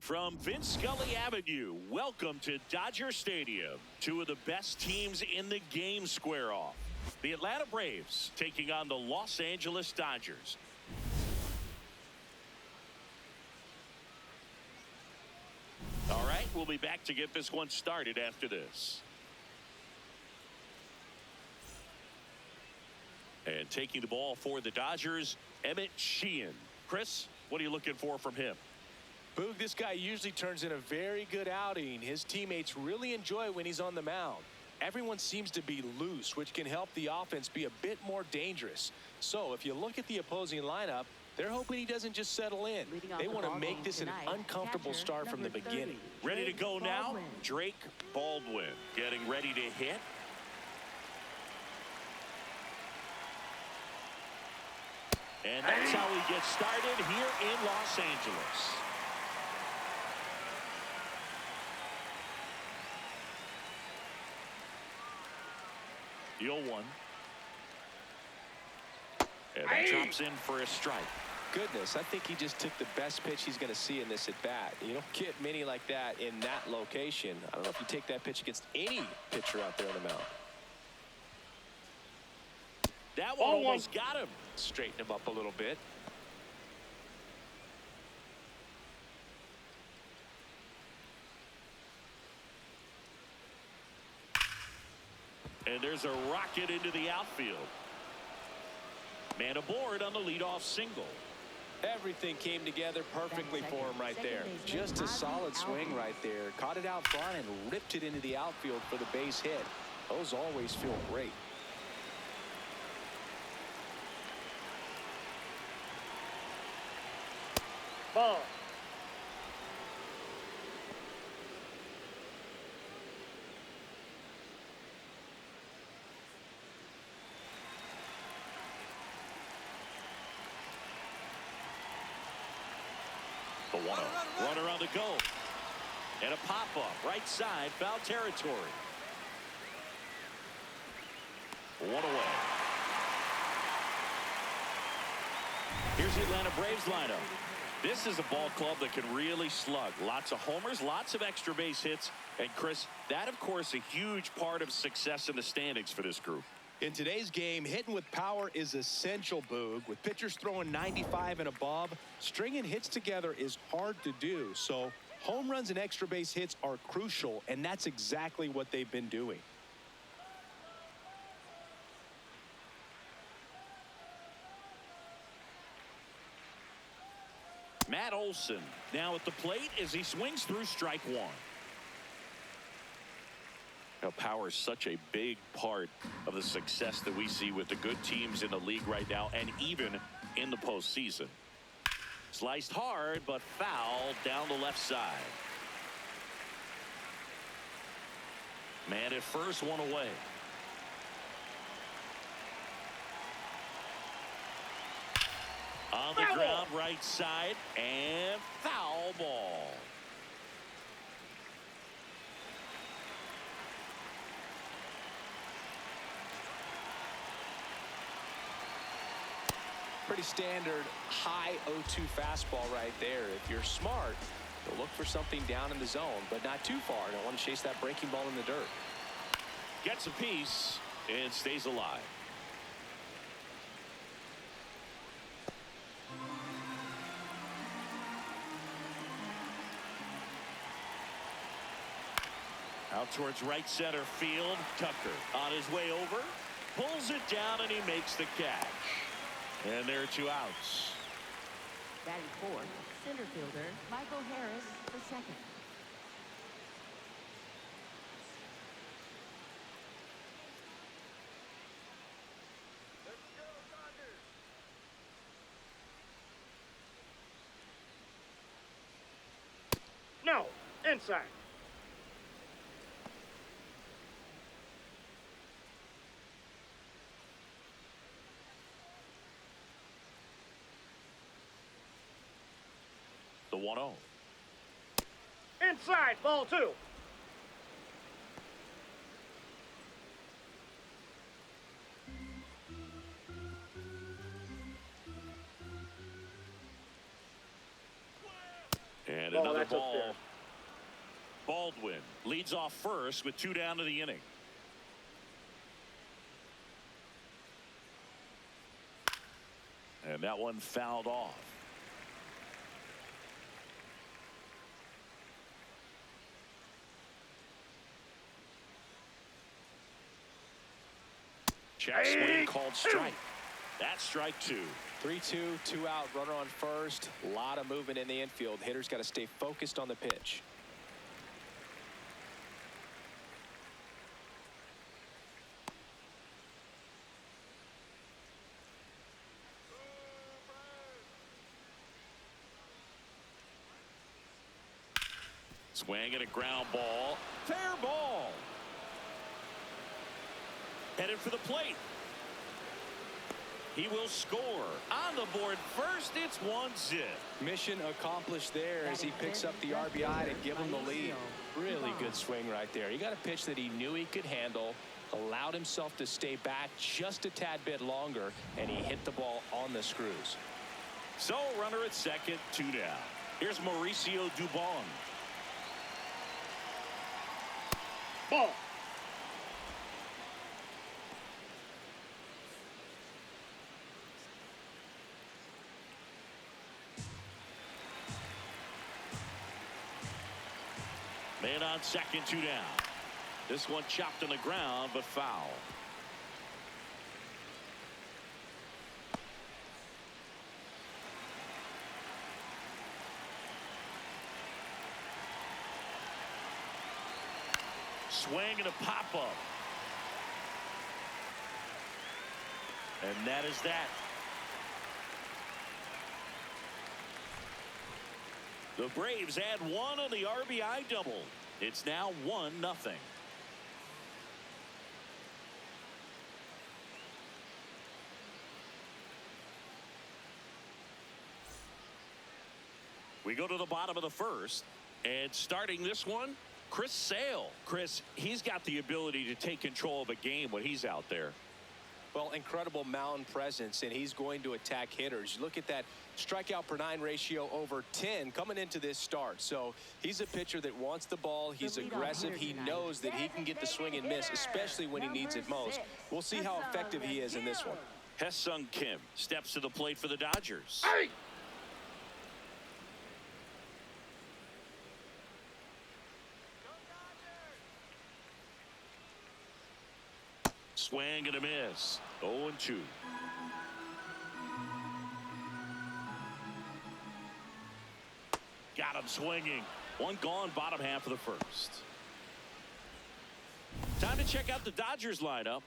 From Vince Scully Avenue, welcome to Dodger Stadium. Two of the best teams in the game square off. The Atlanta Braves taking on the Los Angeles Dodgers. All right, we'll be back to get this one started after this. And taking the ball for the Dodgers, Emmett Sheehan. Chris, what are you looking for from him? Boog, this guy usually turns in a very good outing. His teammates really enjoy when he's on the mound. Everyone seems to be loose, which can help the offense be a bit more dangerous. So if you look at the opposing lineup, they're hoping he doesn't just settle in. They want to make this an uncomfortable start from the beginning. Ready to go now? Drake Baldwin getting ready to hit. And that's how he gets started here in Los Angeles. The 0-1. And that drops in for a strike. Goodness, I think he just took the best pitch he's going to see in this at bat. You don't get many like that in that location. I don't know if you take that pitch against any pitcher out there on the mound. That one almost got him. Straighten him up a little bit. And there's a rocket into the outfield. Man aboard on the leadoff single. Everything came together perfectly for him right there. Just a solid swing right there. Caught it out front and ripped it into the outfield for the base hit. Those always feel great. Ball. The 1-0. Runner on the go. And a pop-up. Right side. Foul territory. One away. Here's the Atlanta Braves lineup. This is a ball club that can really slug. Lots of homers, lots of extra base hits. And Chris, that of course a huge part of success in the standings for this group. In today's game, hitting with power is essential, Boog. With pitchers throwing 95 and above, stringing hits together is hard to do. So home runs and extra base hits are crucial, and that's exactly what they've been doing. Matt Olson now at the plate as he swings through strike one. Now, power is such a big part of the success that we see with the good teams in the league right now and even in the postseason. Sliced hard, but foul down the left side. Man at first, one away. On the ground, right side, and foul ball. Pretty standard high 0-2 fastball right there. If you're smart, you'll look for something down in the zone, but not too far. Don't want to chase that breaking ball in the dirt. Gets a piece and stays alive. Out towards right center field. Tucker on his way over. Pulls it down and he makes the catch. And there are two outs. Batting fourth, center fielder Michael Harris, the second. No, inside. The 1-0. Inside, ball two. And another ball Baldwin leads off first with 2 down to the inning. And that one fouled off. Check swing called strike. That's strike 2. 3-2, 2 out, runner on first. A lot of movement in the infield. Hitter's got to stay focused on the pitch. Swing and a ground ball. Fair ball. Headed for the plate. He will score. On the board first, it's 1-0. Mission accomplished there as he picks up the RBI to give him the lead. Really good swing right there. He got a pitch that he knew he could handle, allowed himself to stay back just a tad bit longer, and he hit the ball on the screws. So runner at second, 2 down. Here's Mauricio Dubon. Ball. Man on second, 2 down. This one chopped on the ground, but foul. Swing and a pop-up. And that is that. The Braves add 1 on the RBI double. It's now 1-0. We go to the bottom of the first, and starting this one, Chris Sale. Chris, he's got the ability to take control of a game when he's out there. Well, incredible mound presence, and he's going to attack hitters. You look at that strikeout per 9 ratio over 10 coming into this start. So he's a pitcher that wants the ball. He's aggressive. He knows that he can get the swing and miss, especially when he needs it most. We'll see how effective he is in this one. Ha-Seong Kim steps to the plate for the Dodgers. Hey! Swing and a miss. 0-2. Got him swinging. One gone, bottom half of the first. Time to check out the Dodgers lineup.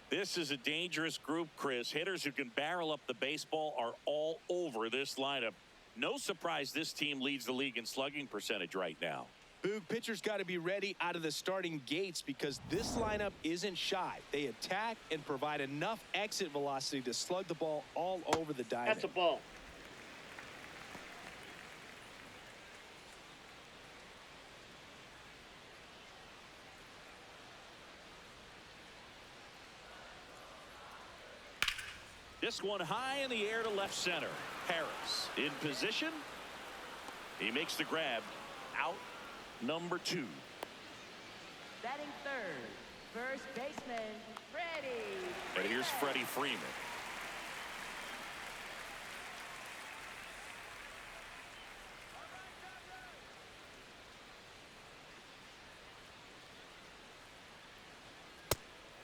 This is a dangerous group, Chris. Hitters who can barrel up the baseball are all over this lineup. No surprise this team leads the league in slugging percentage right now. Boog, pitchers got to be ready out of the starting gates because this lineup isn't shy. They attack and provide enough exit velocity to slug the ball all over the diamond. That's a ball. This one high in the air to left center. Harris in position. He makes the grab. Out number 2. Batting third, first baseman, Freddie. And here's Freddie Freeman.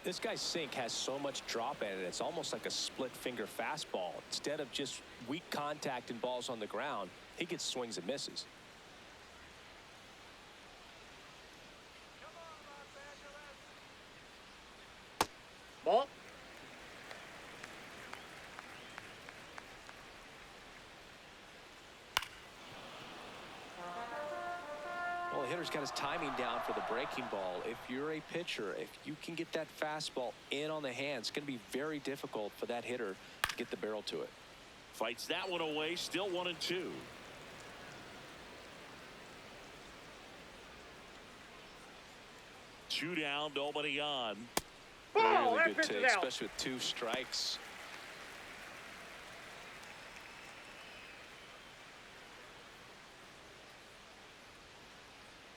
This guy's sink has so much drop in it. It's almost like a split finger fastball. Instead of just weak contact and balls on the ground, he gets swings and misses. Ball. Well, the hitter's got his timing down for the breaking ball. If you're a pitcher, if you can get that fastball in on the hands, it's going to be very difficult for that hitter to get the barrel to it. Fights that one away. Still 1-2. Two down, nobody on. Ball. Really That good pitch take, is out. especially with 2 strikes.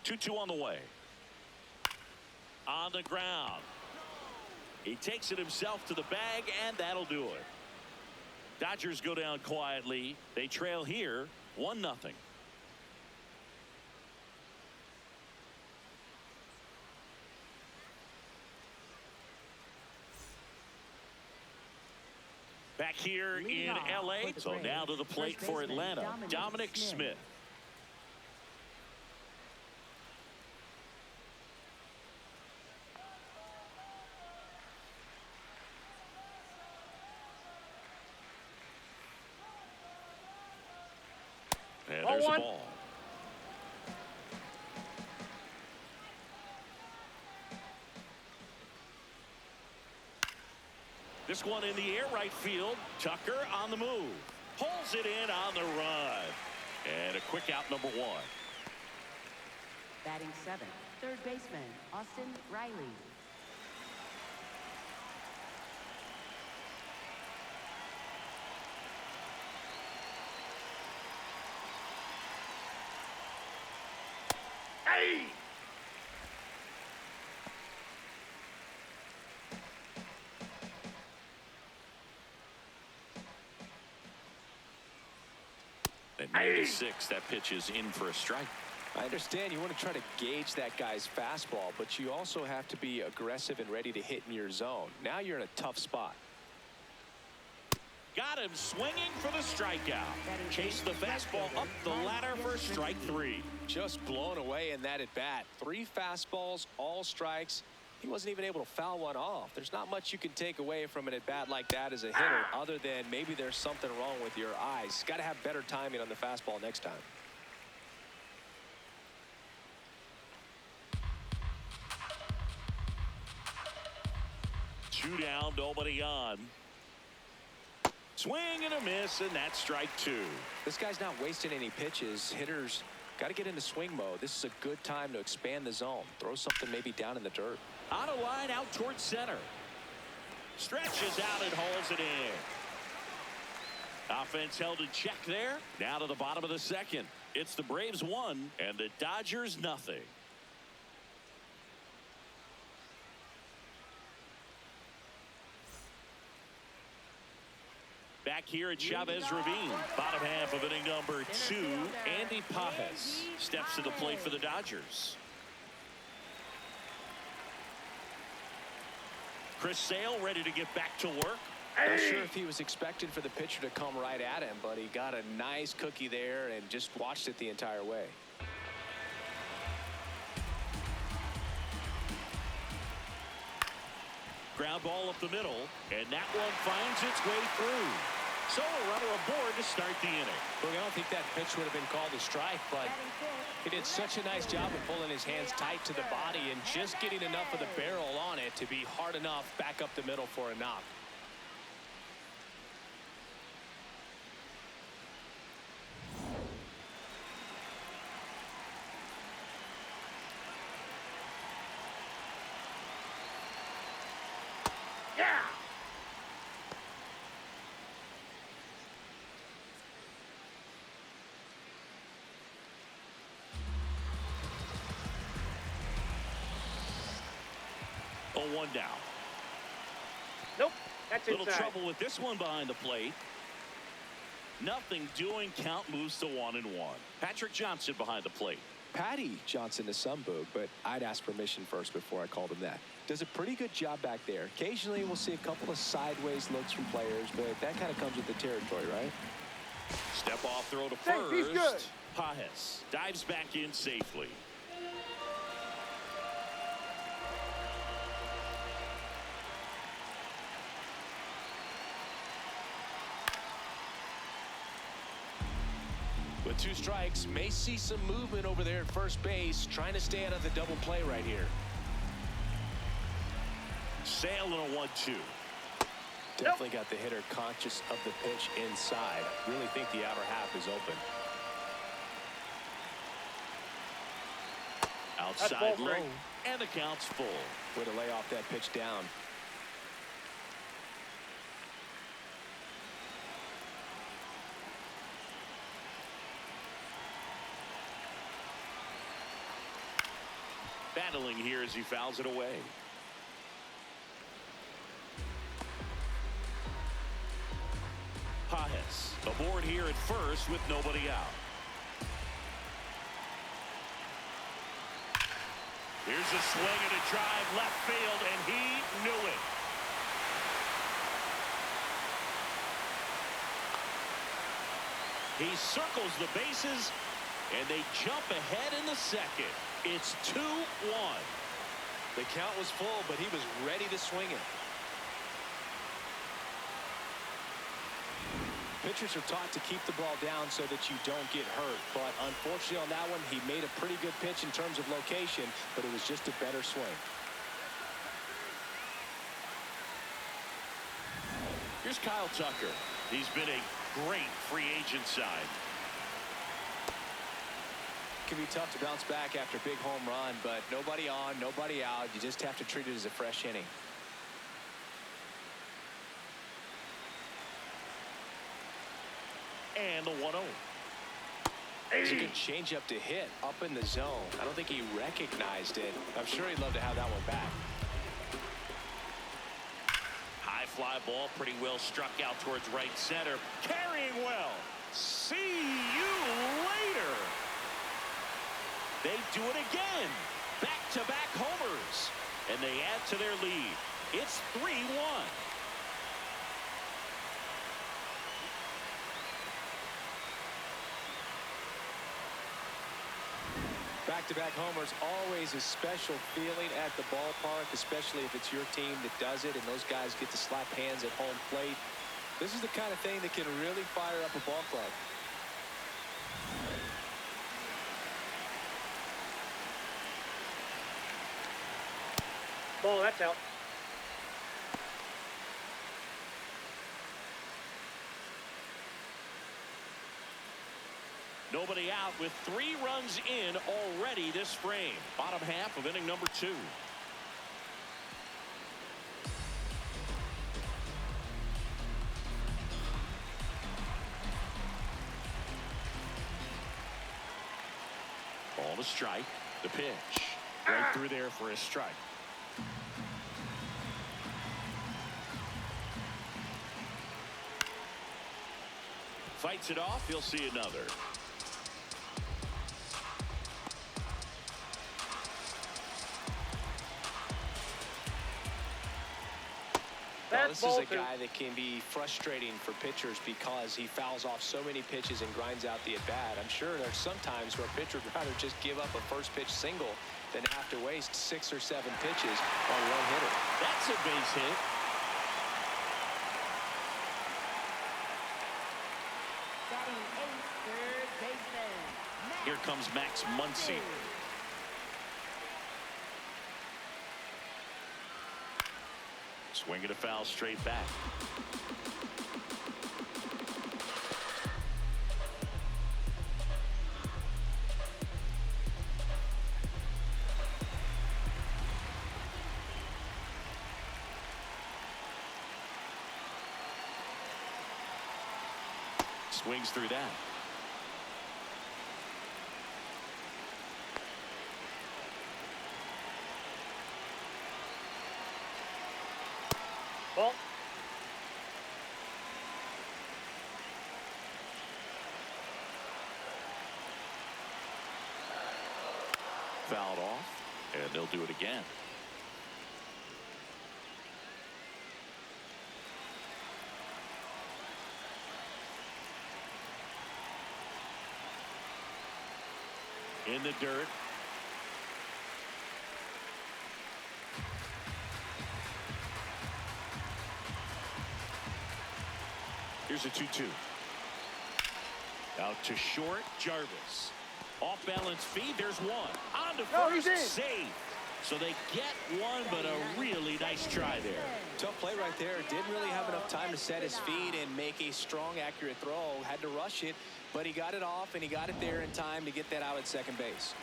2-2 on the way. On the ground. He takes it himself to the bag, and that'll do it. Dodgers go down quietly. They trail here 1-0. Back here in L.A. So now to the plate for Atlanta, Dominic Smith. And there's the ball. This one in the air right field. Tucker on the move. Pulls it in on the run. And a quick out, number 1. Batting 7th, third baseman, Austin Riley. Hey! At 96, that pitch is in for a strike. I understand you want to try to gauge that guy's fastball, but you also have to be aggressive and ready to hit in your zone. Now you're in a tough spot. Got him swinging for the strikeout. Chase the fastball up the ladder for strike 3. Just blown away in that at bat. 3 fastballs, all strikes. He wasn't even able to foul one off. There's not much you can take away from an at bat like that as a hitter, other than maybe there's something wrong with your eyes. Got to have better timing on the fastball next time. Two down, nobody on. Swing and a miss, and that's strike 2. This guy's not wasting any pitches. Hitters got to get into swing mode. This is a good time to expand the zone. Throw something maybe down in the dirt. On a line out towards center. Stretches out and hauls it in. Offense held in check there. Now to the bottom of the 2nd. It's the Braves 1 and the Dodgers 0. Back here at Chavez Ravine, bottom half of inning number 2, Andy Pajes steps to the plate for the Dodgers. Chris Sale ready to get back to work. Not sure if he was expecting for the pitcher to come right at him, but he got a nice cookie there and just watched it the entire way. Ground ball up the middle, and that one finds its way through. So a runner aboard to start the inning. Look, I don't think that pitch would have been called a strike, but he did such a nice job of pulling his hands tight to the body and just getting enough of the barrel on it to be hard enough back up the middle for a knock. Yeah! A 1 down. Nope, that's Little inside. trouble with this one behind the plate. Nothing doing. Count moves to 1-1. Patrick Johnson behind the plate. Patty Johnson to some boog, but I'd ask permission first before I called him that. Does a pretty good job back there. Occasionally we'll see a couple of sideways looks from players, but that kind of comes with the territory, right? Step off throw to Safe, he's good. first. Pajes dives back in safely. With 2 strikes, may see some movement over there at first base, trying to stay out of the double play right here. Sale in a 1-2. Definitely got the hitter conscious of the pitch inside. Really think the outer half is open. Outside ball low, strike. and the count's full. Way to lay off that pitch down. battling here as he fouls it away. Pajes aboard here at first with nobody out. Here's a swing and a drive left field, and he knew it. He circles the bases, and they jump ahead in the second. It's 2-1. The count was full, but he was ready to swing it. Pitchers are taught to keep the ball down so that you don't get hurt. But unfortunately on that one, he made a pretty good pitch in terms of location, but it was just a better swing. Here's Kyle Tucker. He's been a great free agent sign. It can be tough to bounce back after a big home run, but nobody on, nobody out. You just have to treat it as a fresh inning. And the 1-0. It's a good changeup to hit up in the zone. I don't think he recognized it. I'm sure he'd love to have that one back. High fly ball, pretty well struck out towards right center. Carrying well. See you later. They do it again. Back-to-back homers. And they add to their lead. It's 3-1. Back-to-back homers, always a special feeling at the ballpark, especially if it's your team that does it and those guys get to slap hands at home plate. This is the kind of thing that can really fire up a ball club. Ball, that's out. Nobody out with 3 runs in already this frame. Bottom half of inning number 2. Ball to strike. The pitch. Right through there for a strike. Fights it off. He'll see another. Well, this is a guy that can be frustrating for pitchers because he fouls off so many pitches and grinds out the at-bat. I'm sure there's some times where a pitcher would rather just give up a first pitch single than have to waste 6 or 7 pitches on one hitter. That's a base hit. Batting 8th, third baseman. Here comes Max Muncy. Swing and a foul straight back. Swings through that. Ball. Fouled off, and they'll do it again. In the dirt. Here's a 2-2. Out to short, Jarvis. Off balance feed, there's one. On to he's first, in. save. So they get one, but a really nice try there. Tough play right there. Didn't really have enough time to set his feet and make a strong, accurate throw. Had to rush it, but he got it off, and he got it there in time to get that out at second base.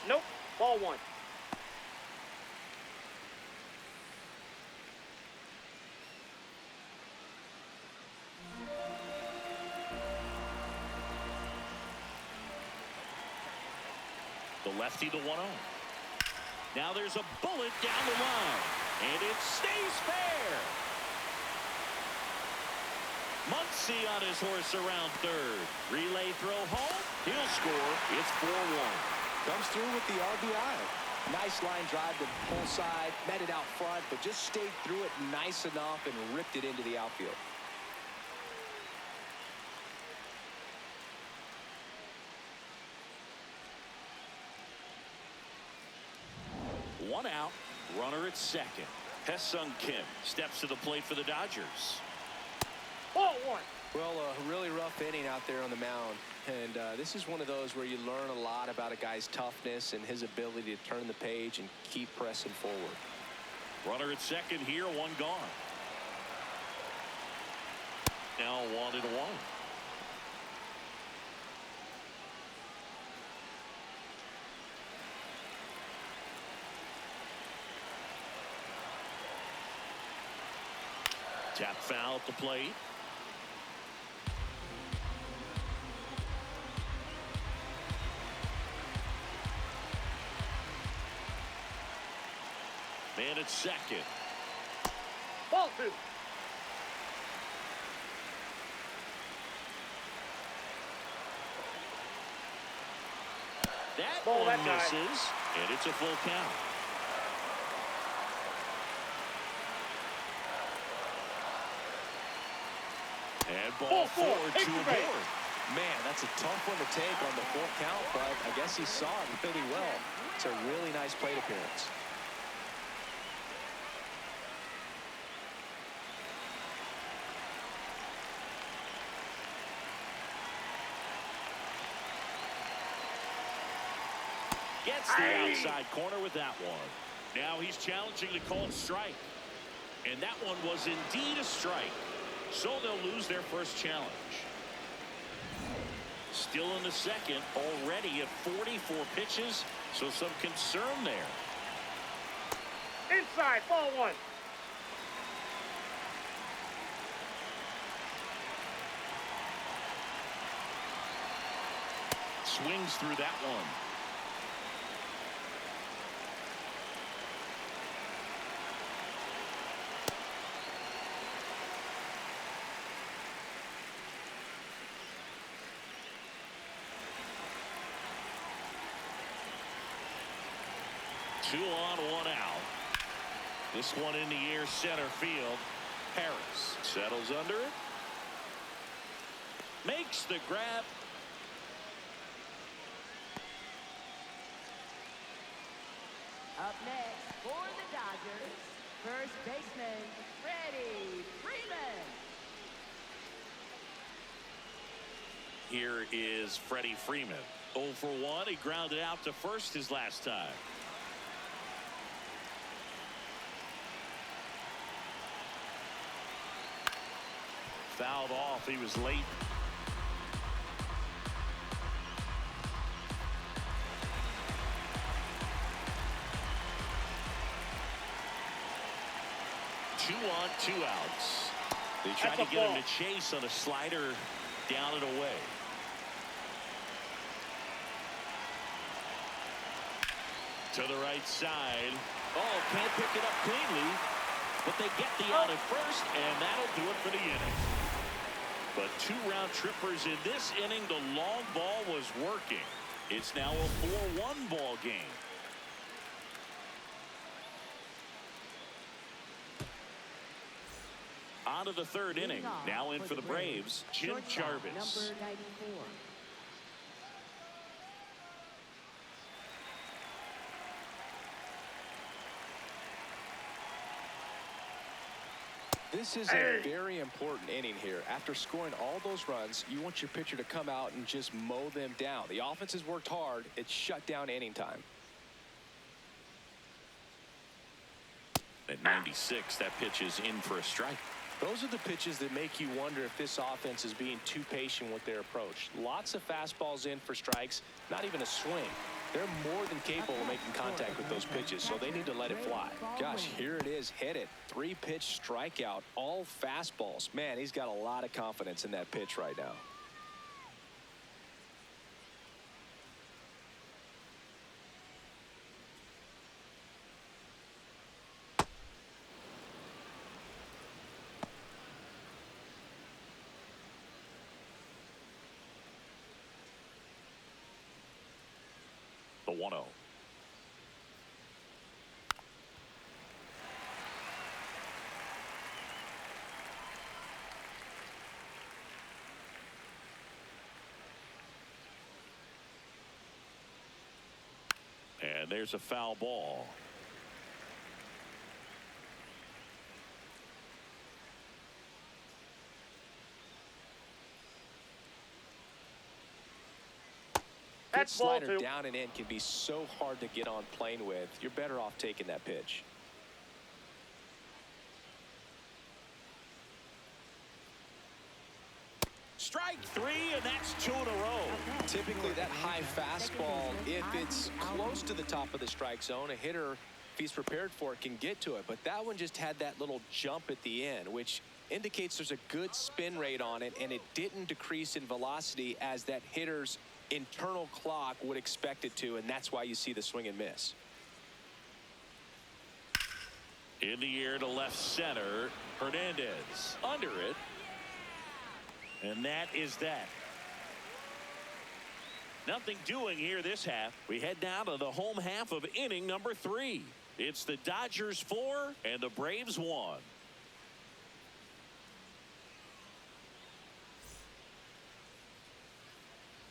Nope. Ball 1. The lefty, the 1-0. Now there's a bullet down the line, and it stays fair. Muncy on his horse around third. Relay throw home. He'll score. It's 4-1. Comes through with the RBI. Nice line drive to the pull side, met it out front, but just stayed through it nice enough and ripped it into the outfield. One out, runner at second. Hesung Kim steps to the plate for the Dodgers. Ball one. Well, a really rough inning out there on the mound. And this is one of those where you learn a lot about a guy's toughness and his ability to turn the page and keep pressing forward. Runner at second here, one gone. Now 1-1. Tap foul at the plate. Man at second. Ball two. That Ball one that time. misses, and it's a full count. And ball four to a board. Man, that's a tough one to take on the full count, but I guess he saw it really well. It's a really nice plate appearance. Gets the outside corner with that one. Now he's challenging the called strike. And that one was indeed a strike. So they'll lose their first challenge. Still in the second, already at 44 pitches, so some concern there. Inside, ball one. Swings through that one. Two on, one out. This one in the air, center field. Harris settles under it. Makes the grab. Up next for the Dodgers, first baseman, Freddie Freeman. Here is Freddie Freeman. 0 for 1. He grounded out to first his last time. Fouled off. He was late. Two on, two outs. They tried to get him to chase on a slider down and away. To the right side. Oh, can't pick it up cleanly. But they get the out at first, and that'll do it for the inning. But two round trippers in this inning. The long ball was working. It's now a 4-1 ball game. On to the third inning. Now in for the Braves, Jim Jarvis. Number 94. This is a very important inning here. After scoring all those runs, you want your pitcher to come out and just mow them down. The offense has worked hard. It's shut down inning time. At 96, that pitch is in for a strike. Those are the pitches that make you wonder if this offense is being too patient with their approach. Lots of fastballs in for strikes, not even a swing. They're more than capable of making contact with those pitches, so they need to let it fly. Gosh, here it is, hit it. 3-pitch strikeout, all fastballs. Man, he's got a lot of confidence in that pitch right now. 1-0. And there's a foul ball. Good That's ball slider two. down and in can be so hard to get on plane with. You're better off taking that pitch. Strike three, and that's 2 in a row. Typically, that high fastball, if it's close to the top of the strike zone, a hitter, if he's prepared for it, can get to it. But that one just had that little jump at the end, which indicates there's a good spin rate on it, and it didn't decrease in velocity as that hitter's internal clock would expect it to, and that's why you see the swing and miss. In the air to left center, Hernandez under it. And that is that. Nothing doing here this half. We head down to the home half of inning number 3. It's the Dodgers 4 and the Braves 1.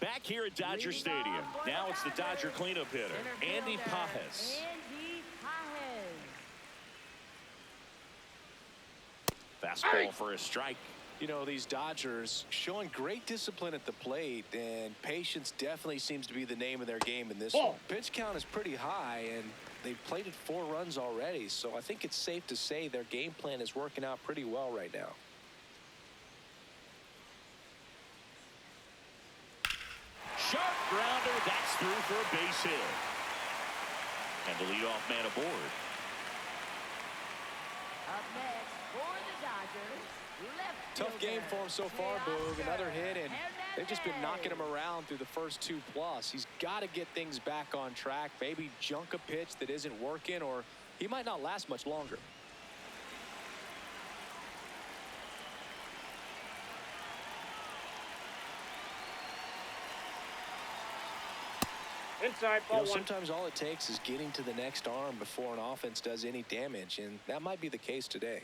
Back here at Dodger Stadium. Now it's the Dodger cleanup hitter, Andy Pages. Andy Pages. Fastball for a strike. You know, these Dodgers showing great discipline at the plate, and patience definitely seems to be the name of their game in this one. Pitch count is pretty high, and they've plated 4 runs already, so I think it's safe to say their game plan is working out pretty well right now. Sharp grounder, that's through for a base hit. And the leadoff man aboard. Up next for the Dodgers, left Tough game for him so far, Boog. Another hit, and they've just been knocking him around through the first 2 plus. He's got to get things back on track, maybe junk a pitch that isn't working, or he might not last much longer. Inside, You ball know, 1. sometimes all it takes is getting to the next arm before an offense does any damage, and that might be the case today.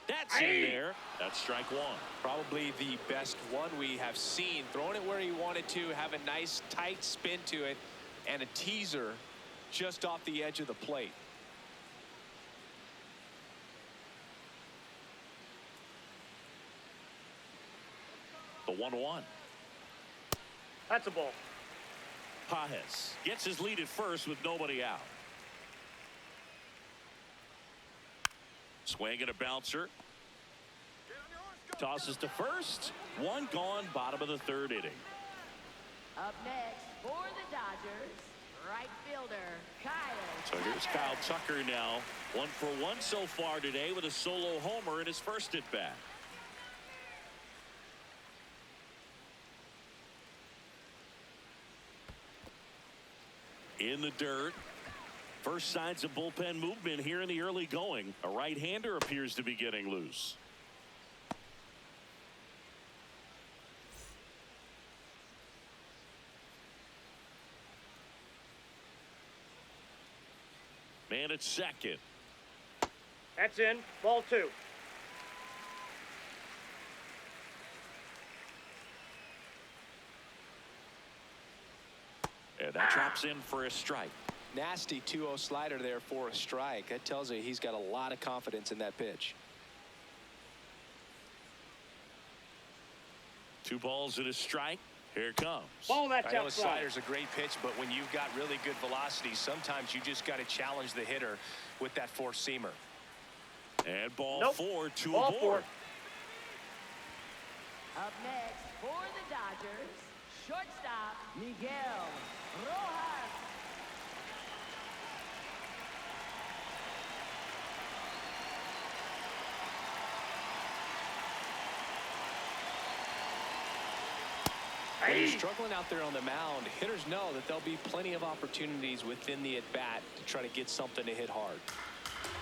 That's in there. That's strike 1. Probably the best one we have seen. Throwing it where he wanted to, have a nice tight spin to it, and a teaser just off the edge of the plate. The 1-1. That's a ball. Pages gets his lead at first with nobody out. Swing and a bouncer. Tosses to first. 1 gone, bottom of the 3rd inning. Up next for the Dodgers, right fielder Kyle. So here's Kyle Tucker now. 1 for 1 so far today with a solo homer in his first at bat. In the dirt. First signs of bullpen movement here in the early going. A right-hander appears to be getting loose. Man at second. That's in, ball 2. And that drops in for a strike. Nasty 2-0 slider there for a strike. That tells you he's got a lot of confidence in that pitch. 2 balls and a strike. Here it comes. Ball, that's I know a outside. slider's a great pitch, but when you've got really good velocity, sometimes you just got to challenge the hitter with that four-seamer. And ball Nope. 4, 2 Ball aboard. 4. Up next for the Dodgers, shortstop Miguel Rojas. When he's struggling out there on the mound, hitters know that there'll be plenty of opportunities within the at-bat to try to get something to hit hard.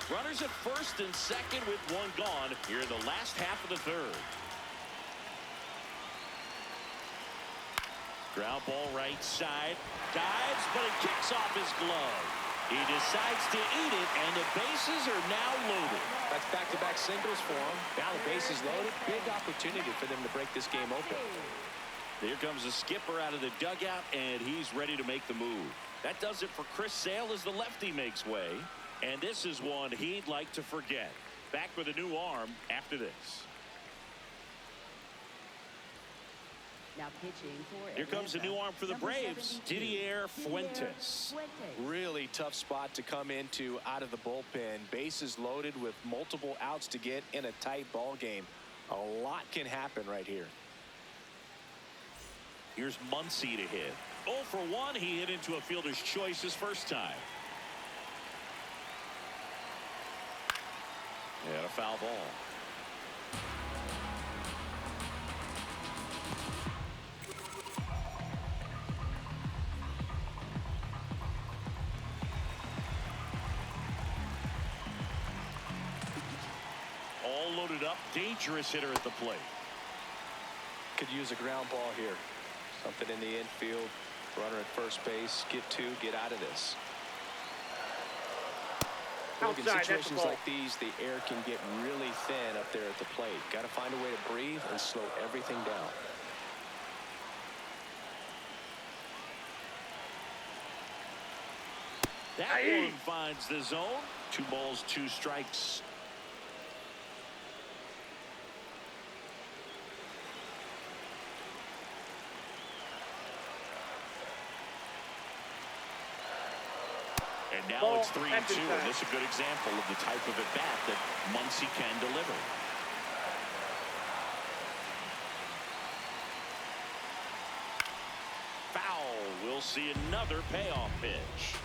Runners at first and second with one gone here in the last half of the third. Ground ball right side. Dives, but it kicks off his glove. He decides to eat it, and the bases are now loaded. That's back-to-back singles for him. Now the bases loaded. Big opportunity for them to break this game open. Here comes the skipper out of the dugout, and he's ready to make the move. That does it for Chris Sale as the lefty makes way. And this is one he'd like to forget. Back with a new arm after this. Now pitching for Here comes a new arm for the Braves, Didier Fuentes. Really tough spot to come into out of the bullpen. Bases loaded with multiple outs to get in a tight ball game. A lot can happen right here. Here's Muncy to hit. 0 for 1. He hit into a fielder's choice his first time. And a foul ball. All loaded up. Dangerous hitter at the plate. Could use a ground ball here. Something in the infield. Runner at first base. Get two. Get out of this. Look, in situations like these, the air can get really thin up there at the plate. Got to find a way to breathe and slow everything down. That one finds the zone. 2 balls, 2 strikes. And now it's 3-2, and this is a good example of the type of at-bat that Muncy can deliver. Foul. We'll see another payoff pitch.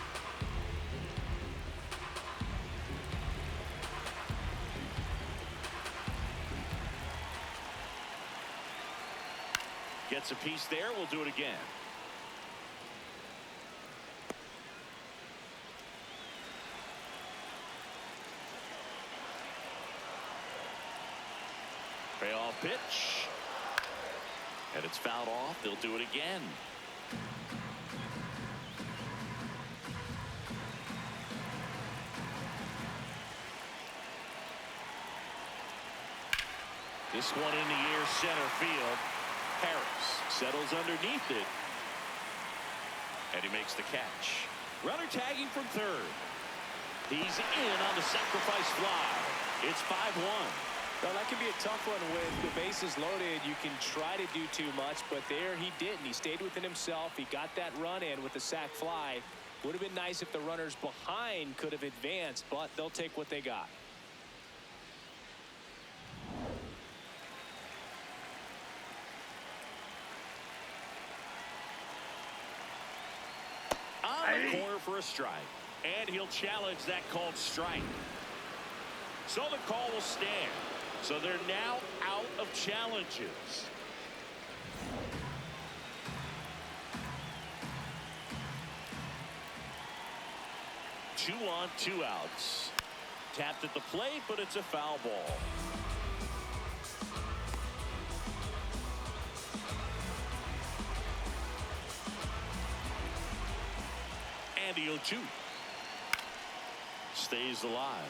Gets a piece there. We'll do it again. Payoff pitch. And it's fouled off. They'll do it again. This one in the air, center field. Harris settles underneath it. And he makes the catch. Runner tagging from third. He's in on the sacrifice fly. It's 5-1. Well, that can be a tough one with the bases loaded. You can try to do too much, but there he didn't. He stayed within himself. He got that run in with the sac fly. Would have been nice if the runners behind could have advanced, but they'll take what they got. On the corner for a strike. And he'll challenge that called strike. So the call will stand. So they're now out of challenges. Two on, 2 outs. Tapped at the plate, but it's a foul ball. And the 0-2 stays alive.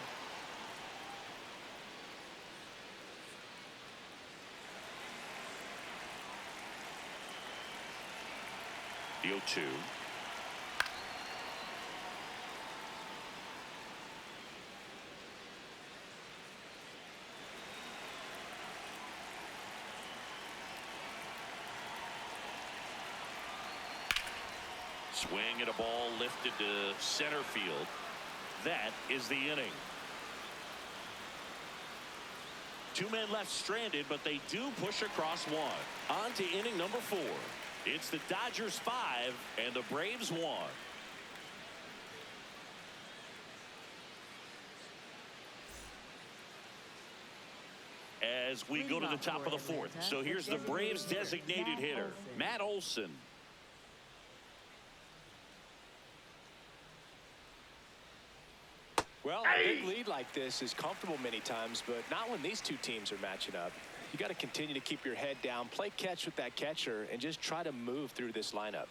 The 0-2. Swing and a ball lifted to center field. That is the inning. 2 men left stranded, but they do push across 1. On to inning number 4. It's the Dodgers 5 and the Braves 1. As we go to the top of the 4th. So here's the Braves designated hitter, Matt Olson. Well, a big lead like this is comfortable many times, but not when these two teams are matching up. You got to continue to keep your head down, play catch with that catcher, and just try to move through this lineup.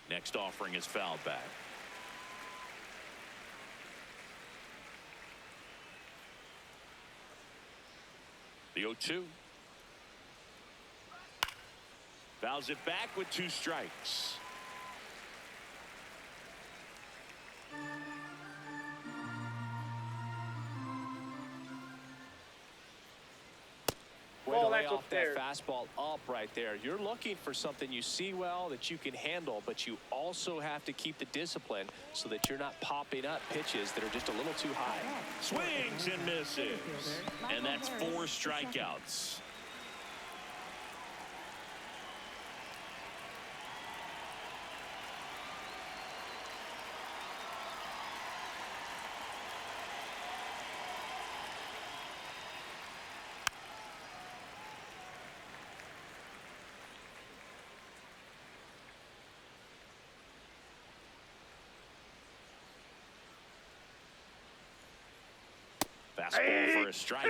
Next offering is fouled back. The 0-2. Fouls it back with 2 strikes. Way to lay that's off that upstairs. fastball up right there. You're looking for something you see well that you can handle, but you also have to keep the discipline so that you're not popping up pitches that are just a little too high. Swings and misses. And that's 4 strikeouts. Fastball for a strike.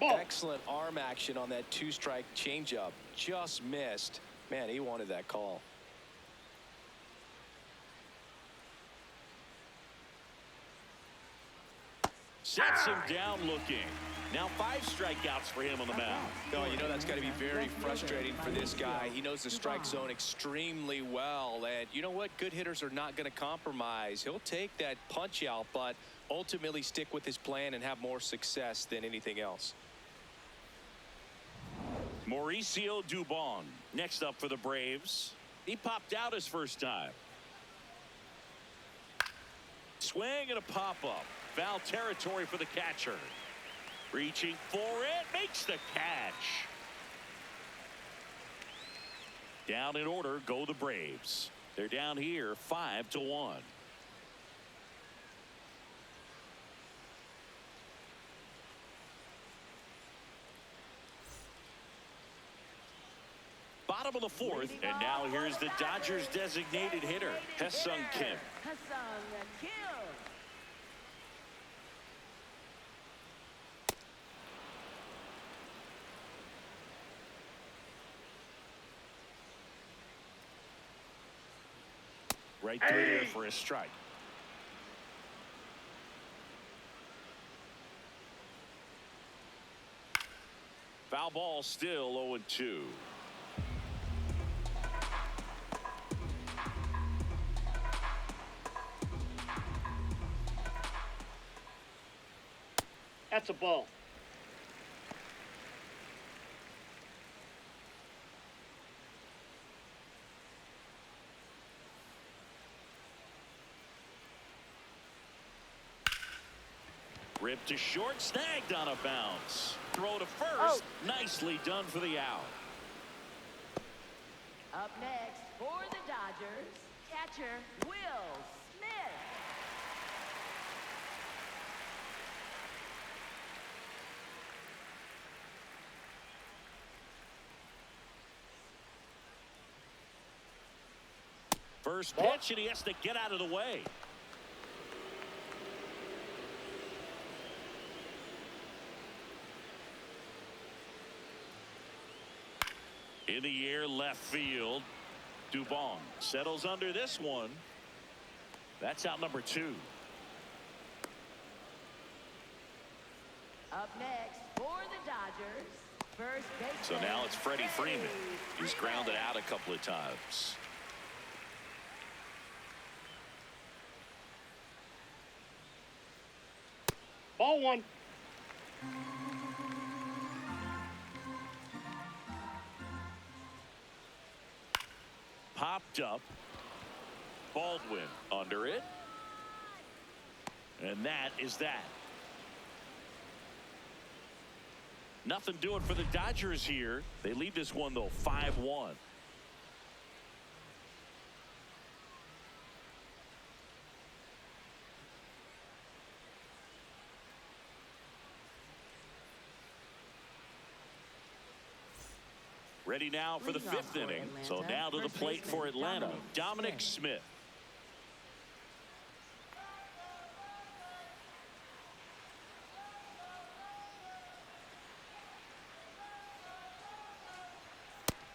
Excellent arm action on that 2-strike changeup. Just missed. Man, he wanted that call. Sets him down looking. Now 5 strikeouts for him on the mound. Oh, you know that's got to be very frustrating for this guy. He knows the strike zone extremely well. And you know what? Good hitters are not going to compromise. He'll take that punch out, but ultimately stick with his plan and have more success than anything else. Mauricio Dubon next up for the Braves. He popped out his first time. Swing and a pop-up. Foul territory for the catcher. Reaching for it, makes the catch. Down in order go the Braves. They're down here 5-1. Bottom of the 4th, and now here's the Dodgers designated hitter, Ha-Seong Kim. Ha-Seong Kim. Right through there for a strike. Foul ball, still 0-2. That's a ball. Ripped to short, snagged on a bounce. Throw to first, nicely done for the out. Up next for the Dodgers, catcher Will Smith. First pitch, and he has to get out of the way. In the air, left field. Dubon settles under this one. That's out number 2. Up next for the Dodgers, first baseman. So now it's Freddie Freeman. He's grounded out a couple of times. Ball 1. Popped up. Baldwin under it. And that is that. Nothing doing for the Dodgers here. They lead this one, though, 5-1. Ready now for the Leading off fifth for inning. Atlanta, So now to the first plate for baseman, Atlanta, Dominic Smith.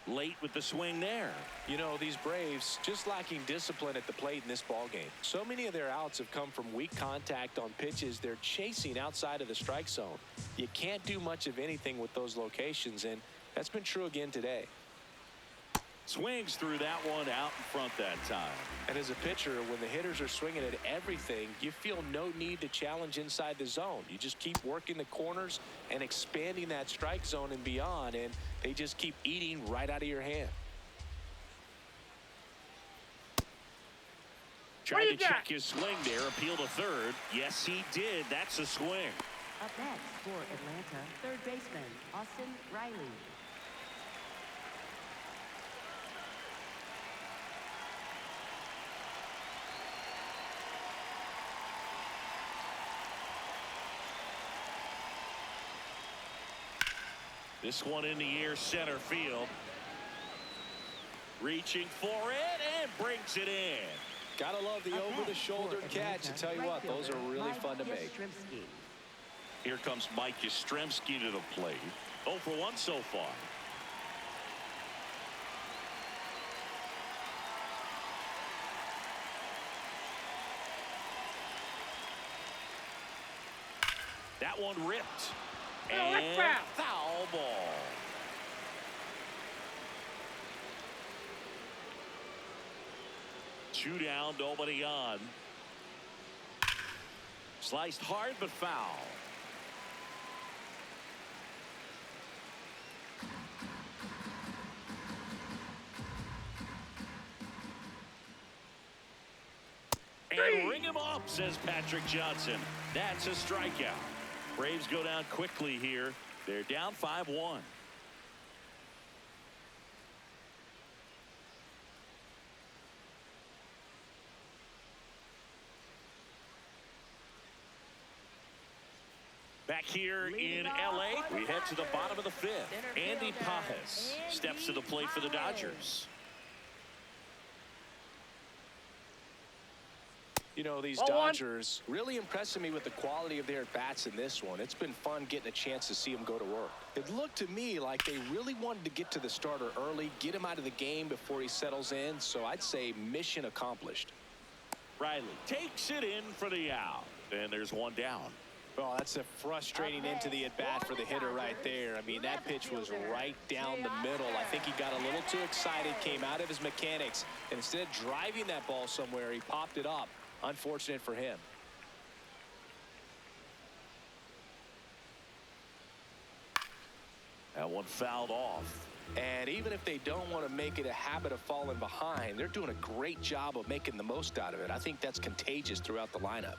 Late with the swing there. You know, these Braves just lacking discipline at the plate in this ball game. So many of their outs have come from weak contact on pitches they're chasing outside of the strike zone. You can't do much of anything with those locations, and that's been true again today. Swings through that one out in front that time. And as a pitcher, when the hitters are swinging at everything, you feel no need to challenge inside the zone. You just keep working the corners and expanding that strike zone and beyond, and they just keep eating right out of your hand. Tried to check his swing there, appeal to third. Yes, he did. That's a swing. Up next for Atlanta, third baseman, Austin Riley. This one in the air, center field. Reaching for it and brings it in. Gotta love the over-the-shoulder catch. I tell you what, those are really fun to make. Here comes Mike Yastrzemski to the plate. 0 for 1 so far. That one ripped. And foul ball. Two down, nobody on. Sliced hard, but foul. And ring him up, says Patrick Johnson. That's a strikeout. Braves go down quickly here. They're down 5-1. Back here in L.A., we head to the bottom of the fifth. Andy Pajes steps to the plate for the Dodgers. You know, these Dodgers really impressing me with the quality of their at-bats in this one. It's been fun getting a chance to see them go to work. It looked to me like they really wanted to get to the starter early, get him out of the game before he settles in. So I'd say mission accomplished. Riley takes it in for the out. And there's one down. Well, that's a frustrating end to the at-bat for the hitter right there. I mean, that pitch was right down the middle. I think he got a little too excited, came out of his mechanics, and instead of driving that ball somewhere, he popped it up. Unfortunate for him. That one fouled off. And even if they don't want to make it a habit of falling behind, they're doing a great job of making the most out of it. I think that's contagious throughout the lineup.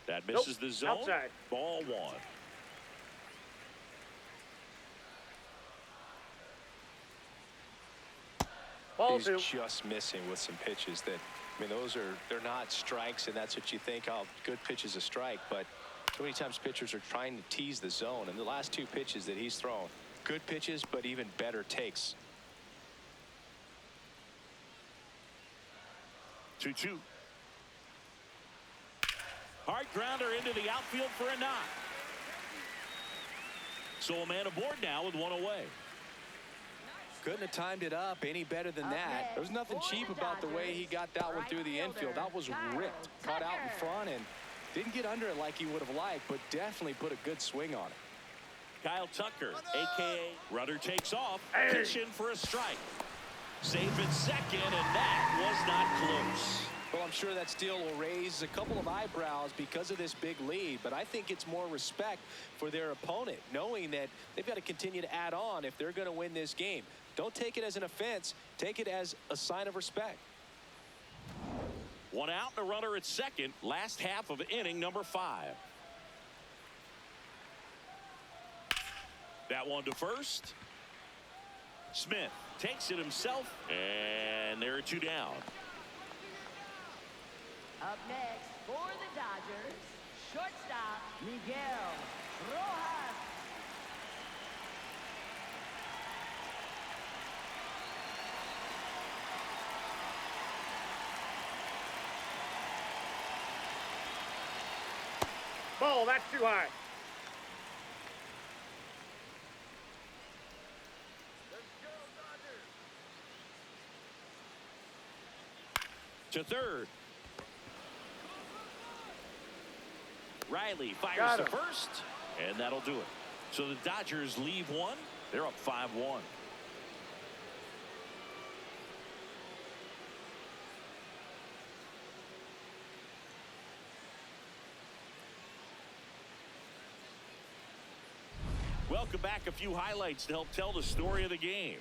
That misses the zone. Outside. Ball one. He's just missing with some pitches that, I mean, they're not strikes, and that's what you think, oh, good pitch is a strike. But so many times pitchers are trying to tease the zone, and the last two pitches that he's thrown, good pitches, but even better takes. 2-2. Hard grounder into the outfield for a knock. So a man aboard now with one away. Couldn't have timed it up any better than that. There was nothing cheap about the way he got that one through the infield. That was ripped. Caught out in front and didn't get under it like he would have liked, but definitely put a good swing on it. Kyle Tucker, a.k.a. Rudder, takes off. Pitch in for a strike. Safe at second, and that was not close. Well, I'm sure that steal will raise a couple of eyebrows because of this big lead, but I think it's more respect for their opponent, knowing that they've got to continue to add on if they're going to win this game. Don't take it as an offense. Take it as a sign of respect. One out and a runner at second. Last half of inning number 5. That one to first. Smith takes it himself, and there are 2 down. Up next for the Dodgers, shortstop Miguel Rojas. ball. That's too high. To third. Riley fires to first, and that'll do it. So the Dodgers leave one. They're up 5-1. Welcome back. A few highlights to help tell the story of the game.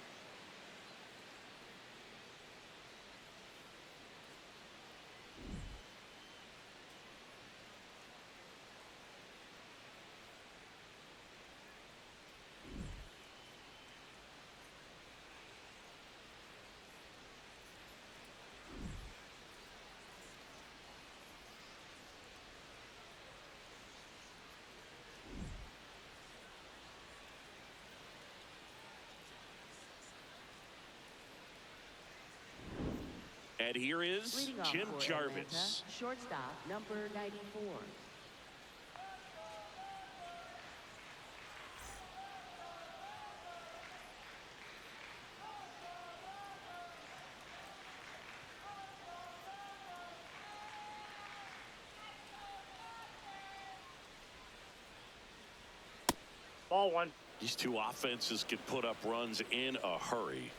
And here is Leading off Jim for Jarvis. Atlanta, shortstop, number 94. Ball one. These two offenses can put up runs in a hurry.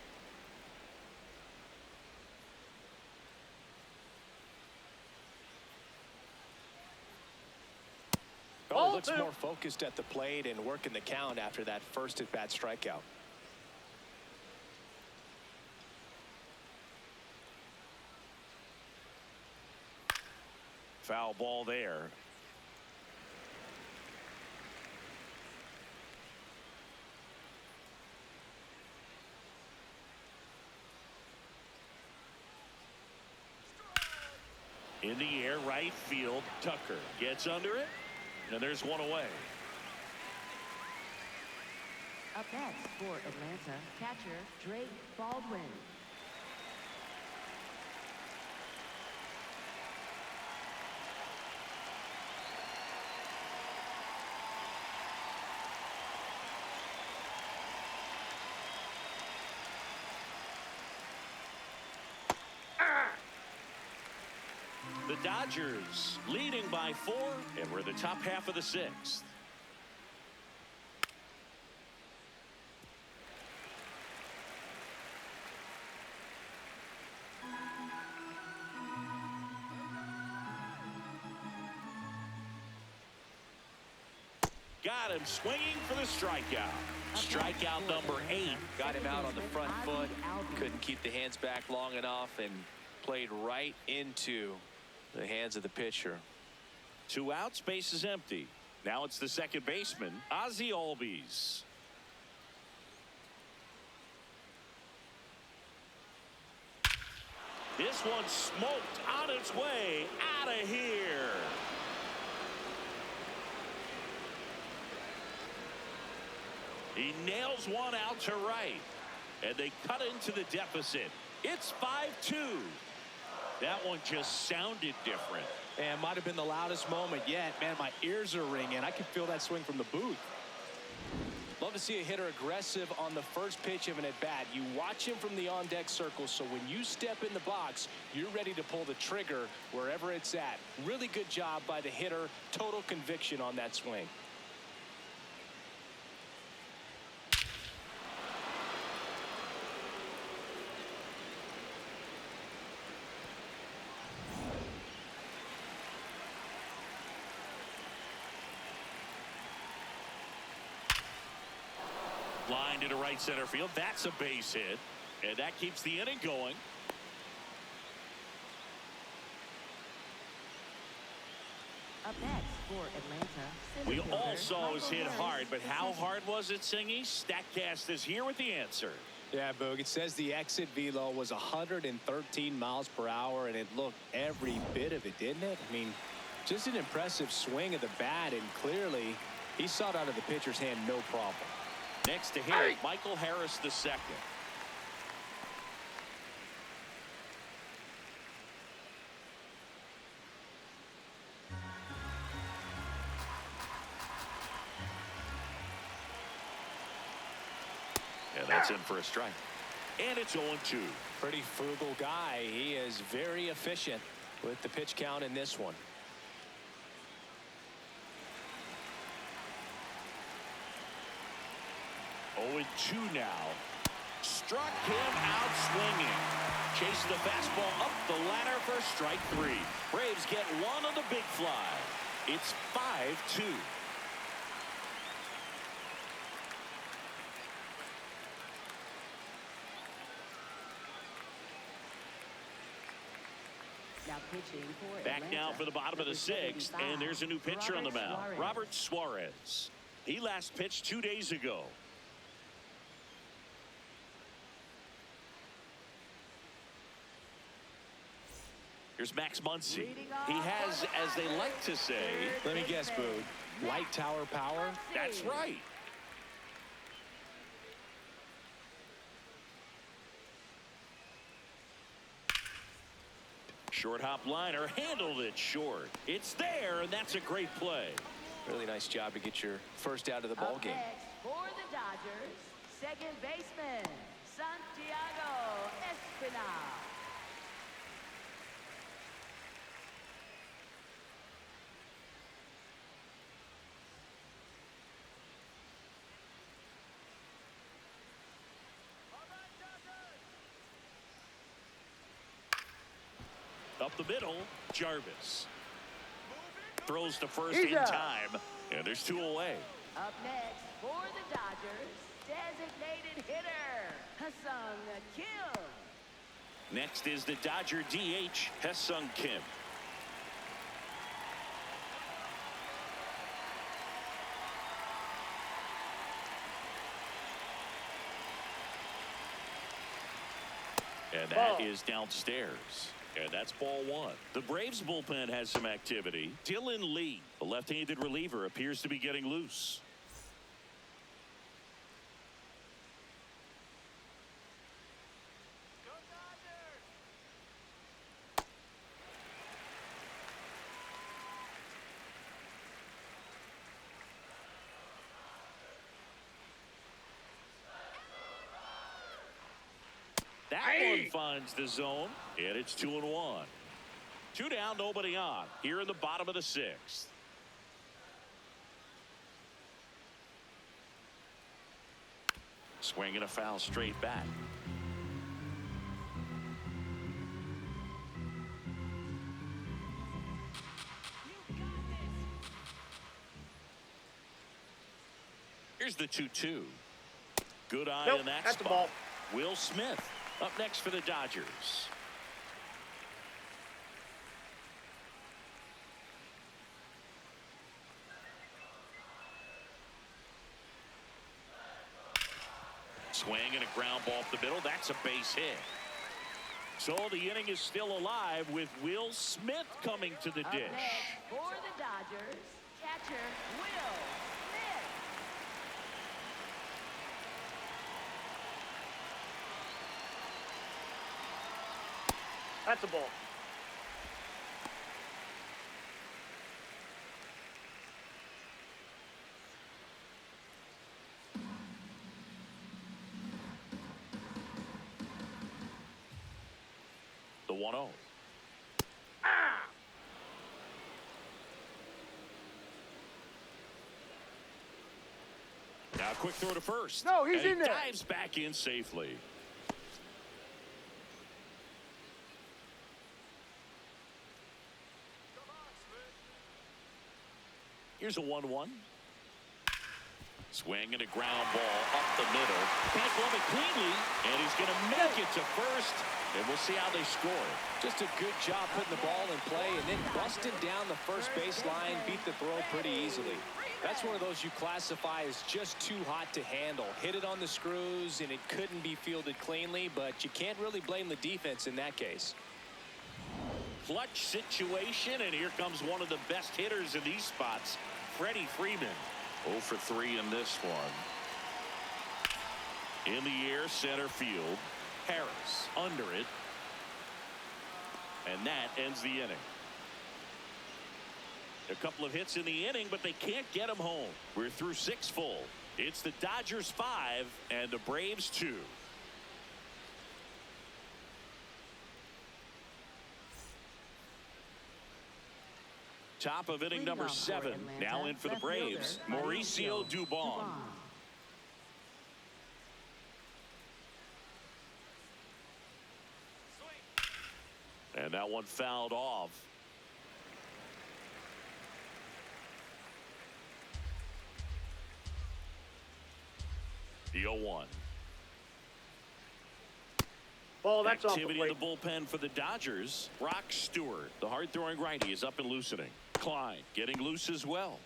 Oh, looks more focused at the plate and working the count after that first at-bat strikeout. Foul ball there. In the air, right field. Tucker gets under it, and there's one away. Up next for Atlanta, catcher Drake Baldwin. The Dodgers leading by 4, and we're the top half of the 6th. Got him swinging for the strikeout. Strikeout number 8. Got him out on the front foot. Couldn't keep the hands back long enough and played right into the hands of the pitcher. 2 outs, base is empty. Now it's the second baseman, Ozzie Albies. This one smoked on its way out of here. He nails one out to right, and they cut into the deficit. It's 5-2. That one just sounded different. And might have been the loudest moment yet. Man, my ears are ringing. I can feel that swing from the booth. Love to see a hitter aggressive on the first pitch of an at-bat. You watch him from the on-deck circle, so when you step in the box, you're ready to pull the trigger wherever it's at. Really good job by the hitter. Total conviction on that swing. Line into right center field. That's a base hit. And that keeps the inning going. Up next for Atlanta, We center all fielder saw his Michael hit Harris, hard, but how second. hard was it, Singy? StatCast is here with the answer. Yeah, Boog, it says the exit velo was 113 miles per hour, and it looked every bit of it, didn't it? I mean, just an impressive swing of the bat, and clearly he saw it out of the pitcher's hand no problem. Next to hit, Michael Harris the second. And that's in for a strike. And it's 0-2. Pretty frugal guy. He is very efficient with the pitch count in this one. 0-2 now. Struck him out swinging. Chasing the fastball up the ladder for strike 3. Braves get one on the big fly. It's 5-2. Now pitching for Back Atlanta, now for the bottom of the 6th, and there's a new pitcher on the mound. Robert Suarez. He last pitched 2 days ago. Here's Max Muncy. He has, as they like to say, Let me guess, Boog. Light tower power? that's right. Short hop liner, handled it short. It's there, and that's a great play. Really nice job to get your first out of the ball Up game. next for the Dodgers, second baseman, Santiago Espinal. Up the middle, Jarvis. Throws to first in time, and there's 2 away. Up next for the Dodgers, designated hitter, Ha-Seong Kim. Next is the Dodger DH, Ha-Seong Kim. And that is downstairs. And that's ball 1. The Braves bullpen has some activity. Dylan Lee, the left-handed reliever, appears to be getting loose. That one finds the zone, and it's 2-1. 2 down, nobody on. Here in the bottom of the 6th. Swinging a foul straight back. Here's the 2-2. Good eye Nope, in that that's the spot. ball. Will Smith up next for the Dodgers. Swing and a ground ball up the middle. That's a base hit. So the inning is still alive with Will Smith coming to the Up dish. next for the Dodgers, catcher Will Smith. That's a ball. The 1-0. Now a quick throw to first. No, he's and he in there. Dives back in safely. Here's a 1-1. Swing and a ground ball up the middle. Can't glove it cleanly, and he's going to make it to first. And we'll see how they score. Just a good job putting the ball in play and then busting down the first baseline, beat the throw pretty easily. That's one of those you classify as just too hot to handle. Hit it on the screws and it couldn't be fielded cleanly, but you can't really blame the defense in that case. Clutch situation, and here comes one of the best hitters in these spots, Freddie Freeman. 0 for 3 in this one. In the air, center field. Harris under it. And that ends the inning. A couple of hits in the inning, but they can't get him home. We're through 6 full. It's the Dodgers 5 and the Braves 2. Top of inning number 7. Now in for the Braves, Mauricio Dubon. And that one fouled off. The 0-1. Ball, that's off the Activity in plate. the bullpen for the Dodgers. Rock Stewart, the hard-throwing righty, is up and loosening. Klein getting loose as well.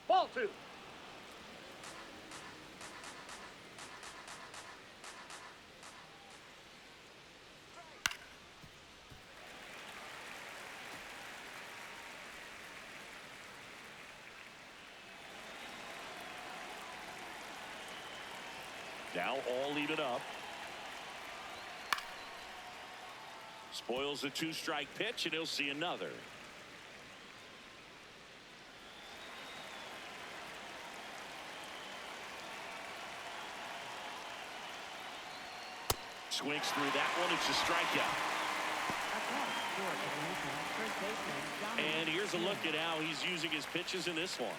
Ball 2. Now all even up. Spoils the 2-strike pitch, and he'll see another. Swings through that one. It's a strikeout. And here's a look at how he's using his pitches in this one.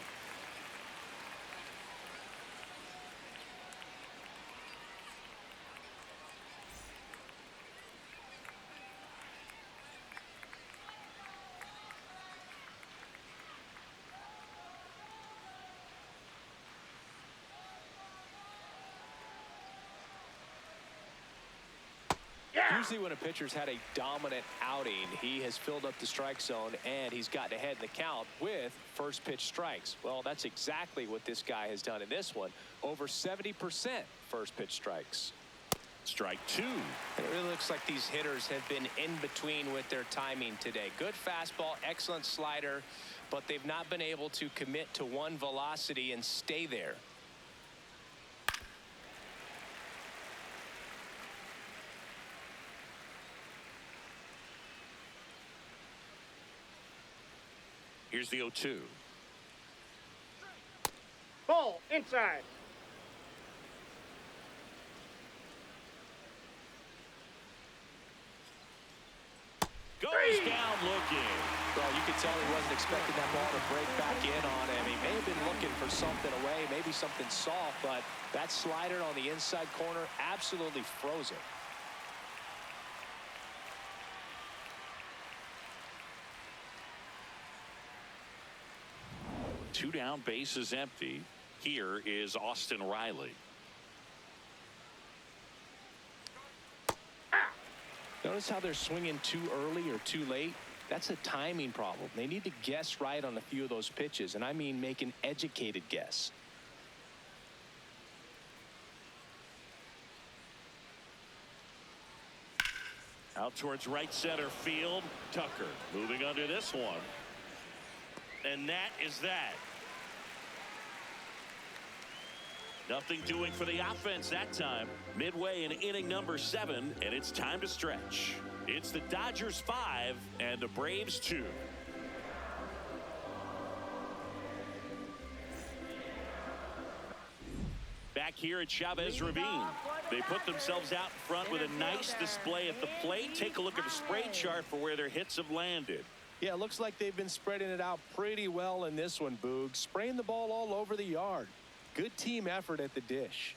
Usually when a pitcher's had a dominant outing, he has filled up the strike zone and he's gotten ahead in the count with first pitch strikes. Well, that's exactly what this guy has done in this one. Over 70% first pitch strikes. Strike 2. It really looks like these hitters have been in between with their timing today. Good fastball, excellent slider, but they've not been able to commit to one velocity and stay there. Here's the 0-2. Ball inside. Goes down looking. Well, you could tell he wasn't expecting that ball to break back in on him. He may have been looking for something away, maybe something soft, but that slider on the inside corner absolutely froze him. Two down, bases empty. Here is Austin Riley. Notice how they're swinging too early or too late. That's a timing problem. They need to guess right on a few of those pitches, and I mean make an educated guess. Out towards right center field. Tucker moving under this one. And that is that. Nothing doing for the offense that time. Midway in inning number 7, and it's time to stretch. It's the Dodgers 5 and the Braves 2. Back here at Chavez Ravine, they put themselves out in front with a nice display at the plate. Take a look at the spray chart for where their hits have landed. Yeah, it looks like they've been spreading it out pretty well in this one, Boog. Spraying the ball all over the yard. Good team effort at the dish.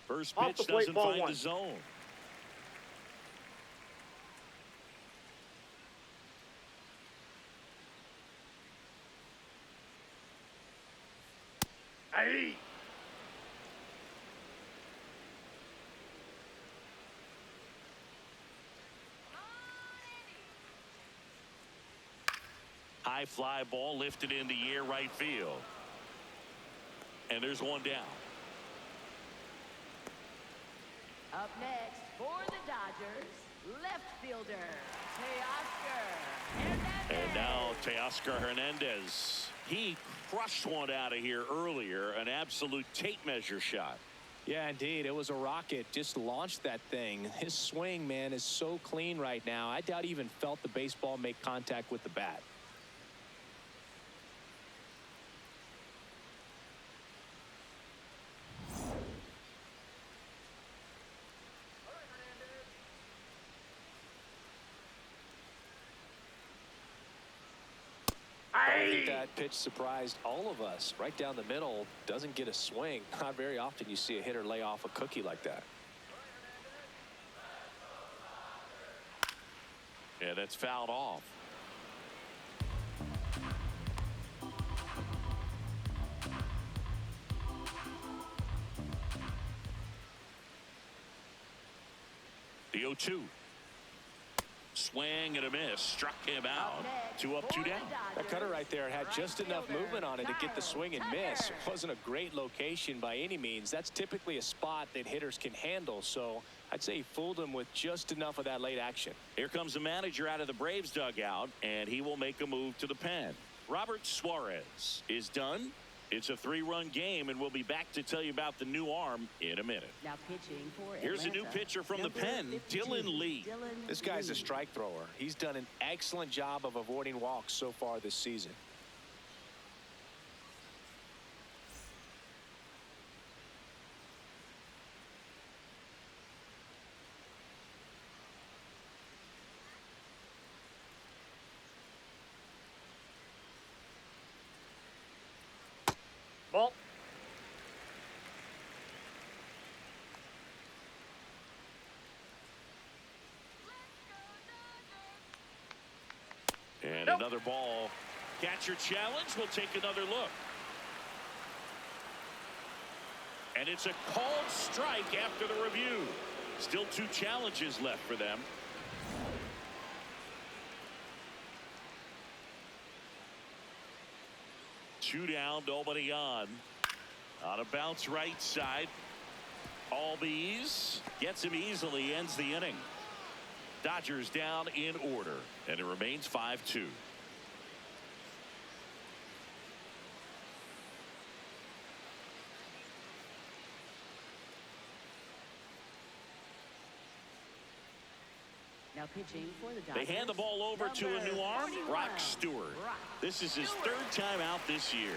First Off the pitch plate, doesn't ball find 1. the zone. Hey. High fly ball lifted in the air right field. And there's one down. Up next for the Dodgers, left fielder, Teoscar Hernandez. And now Teoscar Hernandez. He crushed one out of here earlier. An absolute tape measure shot. Yeah, indeed. It was a rocket. Just launched that thing. His swing, man, is so clean right now. I doubt he even felt the baseball make contact with the bat. I think that pitch surprised all of us. Right down the middle, doesn't get a swing. Not very often you see a hitter lay off a cookie like that. Yeah, that's fouled off. The 0-2. Swing and a miss. Struck him out. 2 up, 2 down. That cutter right there had just enough movement on it to get the swing and miss. It wasn't a great location by any means. That's typically a spot that hitters can handle. So I'd say he fooled him with just enough of that late action. Here comes the manager out of the Braves dugout, and he will make a move to the pen. Robert Suarez is done. It's a 3-run game, and we'll be back to tell you about the new arm in a minute. Now pitching for Here's a new pitcher from the pen, Dylan Lee. This guy's a strike thrower. He's done an excellent job of avoiding walks so far this season. Ball. And another ball. Catcher challenge. We'll take another look. And it's a called strike after the review. Still 2 challenges left for them. Two down, nobody on. On a bounce right side. Albies gets him easily, ends the inning. Dodgers down in order, and it remains 5-2. Now pitching for the They Dodgers. hand the ball over to a new arm, 41, Brock Stewart. This is his 3rd time out this year.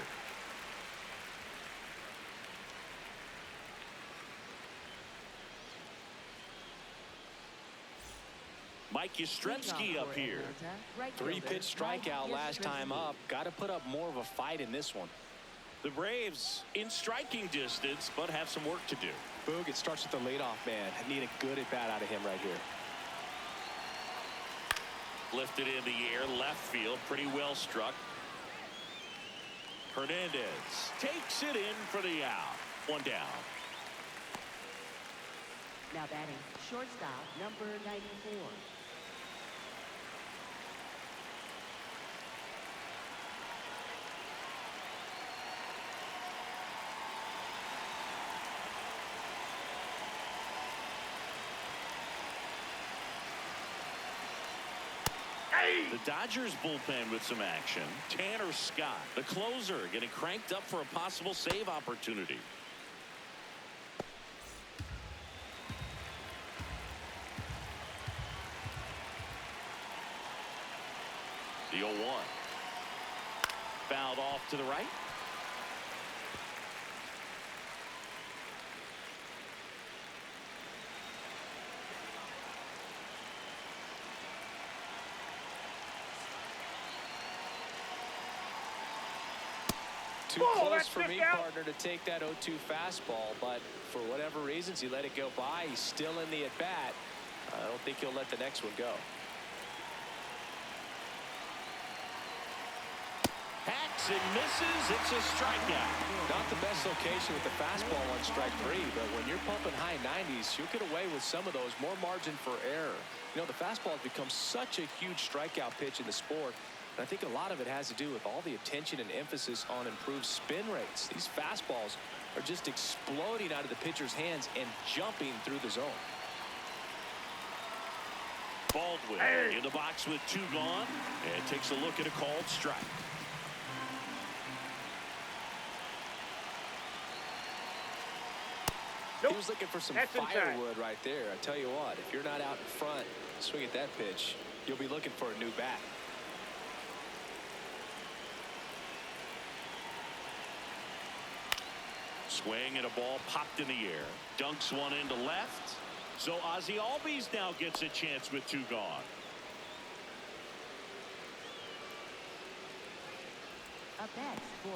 Mike Yastrzemski up here. 3-pitch strikeout last time up. Got to put up more of a fight in this one. The Braves in striking distance, but have some work to do. Boog, it starts with the leadoff man. I need a good at-bat out of him right here. Lifted in the air, left field, pretty well struck. Hernandez takes it in for the out. 1 down. Now batting, shortstop, number 94. The Dodgers bullpen with some action. Tanner Scott, the closer, getting cranked up for a possible save opportunity. The 0-1. Fouled off to the right. Too close for me, partner, to take that 0-2 fastball, but for whatever reasons, he let it go by. He's still in the at-bat. I don't think he'll let the next one go. Hacks and misses. It's a strikeout. Not the best location with the fastball on strike 3, but when you're pumping high 90s, you'll get away with some of those. More margin for error. You know, the fastball has become such a huge strikeout pitch in the sport. I think a lot of it has to do with all the attention and emphasis on improved spin rates. These fastballs are just exploding out of the pitcher's hands and jumping through the zone. Baldwin in the box with 2 gone and takes a look at a called strike. He was looking for some firewood right there. I tell you what, if you're not out in front swing at that pitch, you'll be looking for a new bat. Swing and a ball popped in the air. Dunks one into left. So Ozzie Albies now gets a chance with 2 gone.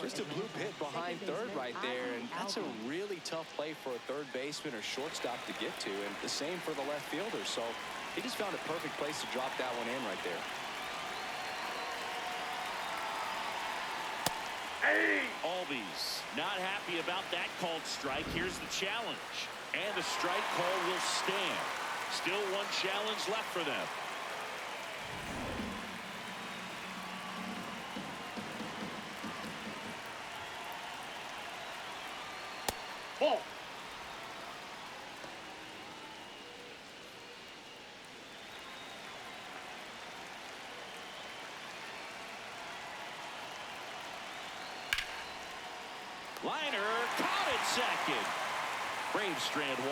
Just a bloop hit behind third right there, and that's a really tough play for a third baseman or shortstop to get to, and the same for the left fielder. So he just found a perfect place to drop that one in right there. Albies not happy about that called strike. Here's the challenge, and the strike call will stand. Still 1 challenge left for them. Ball. Liner caught at second. Braves strand 1,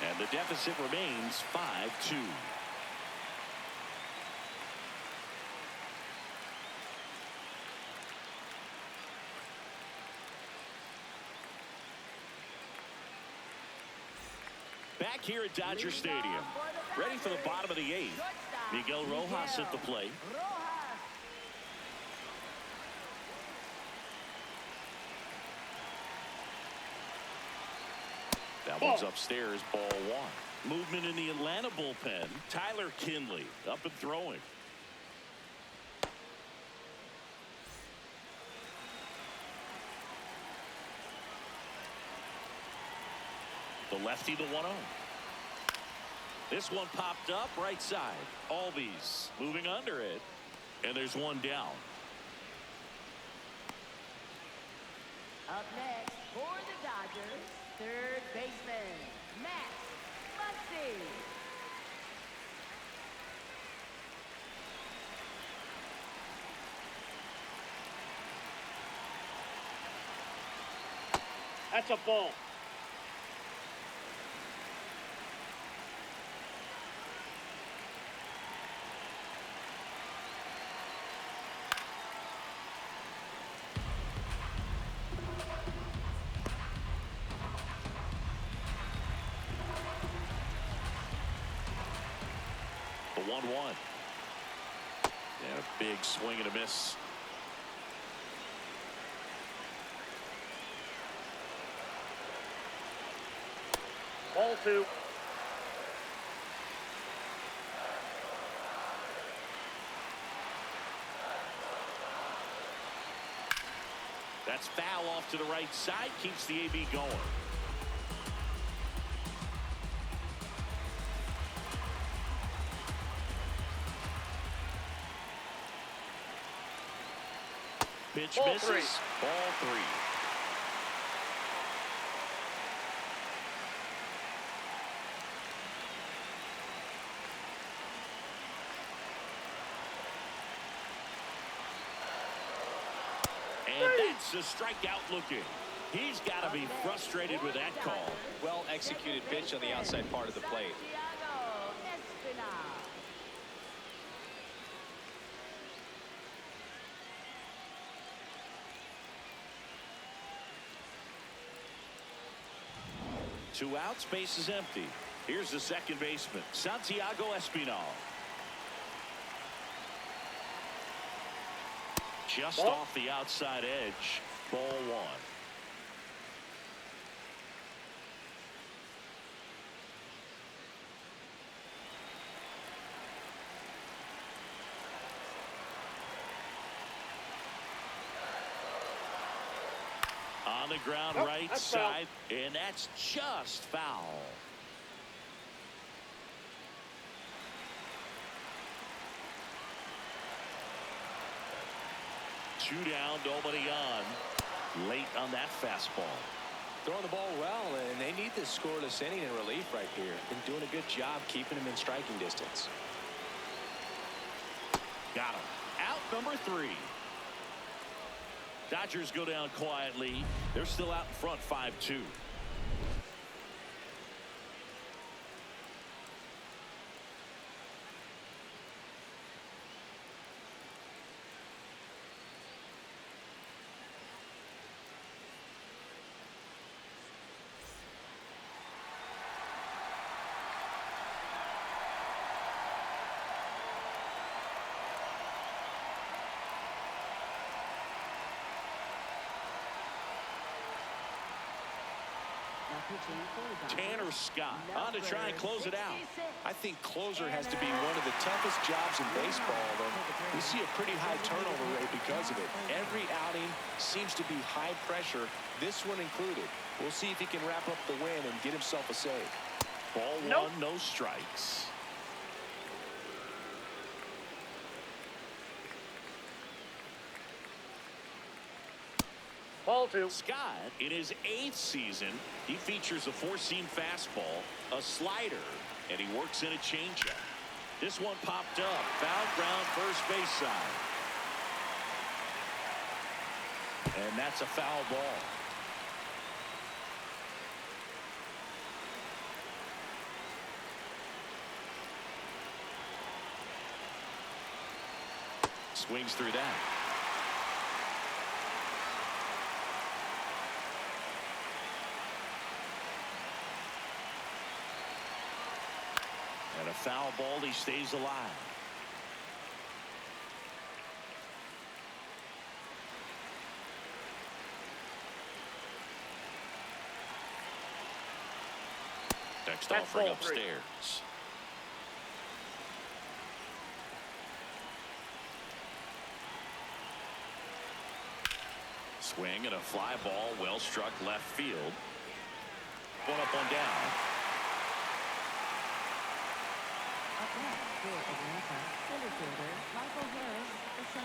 and the deficit remains 5-2. Back here at Dodger Stadium, ready for the bottom of the 8th. Miguel Rojas at the plate. That one's upstairs, ball 1. Movement in the Atlanta bullpen. Tyler Kinley up and throwing. The lefty, the 1-0. This one popped up right side. Albies moving under it, and there's 1 down. Up next for the Dodgers, third baseman, Max Muncy. That's a ball. The 1-1. And a big swing and a miss. Ball 2. That's foul off to the right side. Keeps the AB going. Pitch Ball misses. 3. Ball 3. And that's a strikeout looking. He's got to be frustrated with that call. Well executed pitch on the outside part of the plate. Two outs, base is empty. Here's the second baseman, Santiago Espinal. Just off the outside edge, ball 1. On the ground, right side, and that's just foul. 2 down, nobody on. Late on that fastball. Throwing the ball well, and they need this scoreless inning in relief right here. Been doing a good job keeping him in striking distance. Got him. Out number 3. Dodgers go down quietly. They're still out in front 5-2. Tanner Scott on to try and close it out. I think closer has to be one of the toughest jobs in baseball, and we see a pretty high turnover rate because of it. Every outing seems to be high pressure, this one included. We'll see if he can wrap up the win and get himself a save. Ball 1, no strikes. Ball 2. Scott, in his 8th season, he features a 4-seam fastball, a slider, and he works in a changeup. This one popped up, foul ground first base side. And that's a foul ball. Swings through that. And a foul ball, he stays alive. Next offering upstairs. Swing and a fly ball, well struck left field. One up, one down.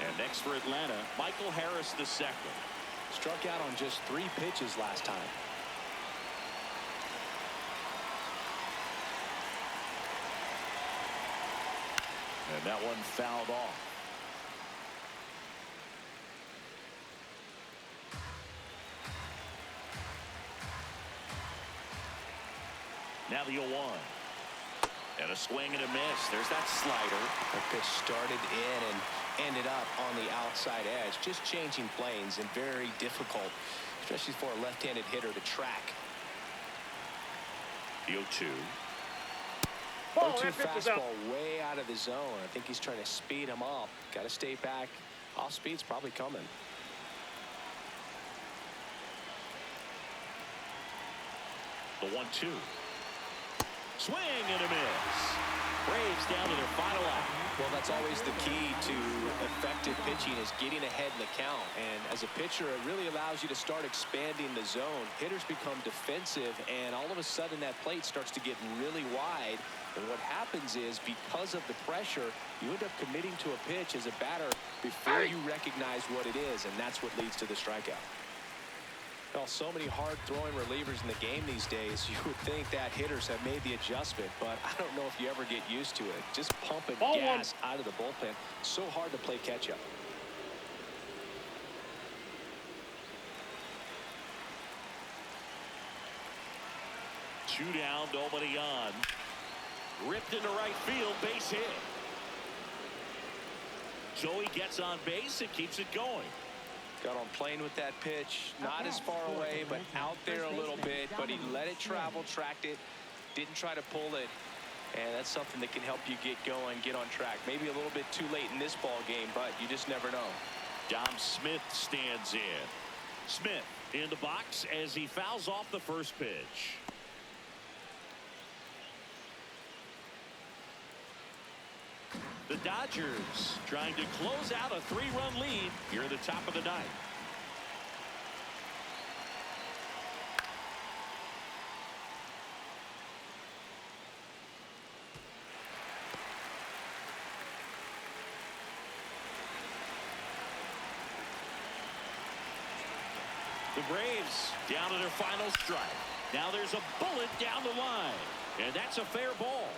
And next for Atlanta, Michael Harris the second. Struck out on just 3 pitches last time. And that one fouled off. Now the 0-1. And a swing and a miss. There's that slider. That pitch started in and ended up on the outside edge. Just changing planes and very difficult, especially for a left-handed hitter to track. The 0-2. 0-2 fastball way out of the zone. I think he's trying to speed him up. Got to stay back. Off speed's probably coming. The 1-2. Swing and a miss. Braves down to their final out. Well, that's always the key to effective pitching, is getting ahead in the count. And as a pitcher, it really allows you to start expanding the zone. Hitters become defensive, and all of a sudden that plate starts to get really wide. And what happens is, because of the pressure, you end up committing to a pitch as a batter before you recognize what it is, and that's what leads to the strikeout. Well, so many hard-throwing relievers in the game these days, you would think that hitters have made the adjustment, but I don't know if you ever get used to it. Just pumping gas out of the bullpen. So hard to play catch-up. Two down, nobody on. Ripped into right field, base hit. Joey gets on base and keeps it going. Got on plane with that pitch, not as far away, but out there a little bit, but he let it travel, tracked it, didn't try to pull it, and that's something that can help you get going, get on track. Maybe a little bit too late in this ball game, but you just never know. Dom Smith stands in. Smith in the box as he fouls off the first pitch. The Dodgers trying to close out a 3-run lead here at the top of the ninth. Braves down to their final strike. Now there's a bullet down the line. And that's a fair ball.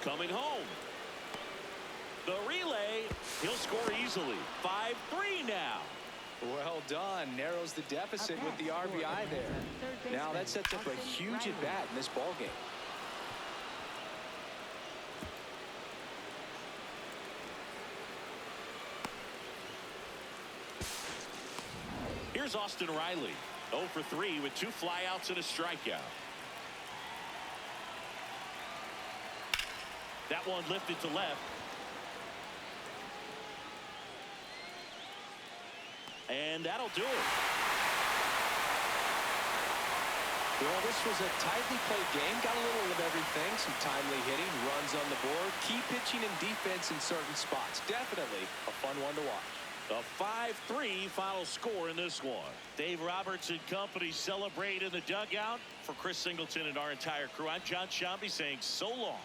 Coming home. The relay. He'll score easily. 5-3 now. Well done. Narrows the deficit with the RBI there. Now that sets up a huge at-bat in this ballgame. Here's Austin Riley. 0 for 3 with 2 flyouts and a strikeout. That one lifted to left. And that'll do it. Well, this was a tightly played game. Got a little of everything. Some timely hitting, runs on the board, key pitching and defense in certain spots. Definitely a fun one to watch. A 5-3 final score in this one. Dave Roberts and company celebrate in the dugout. For Chris Singleton and our entire crew, I'm John Shambi saying so long.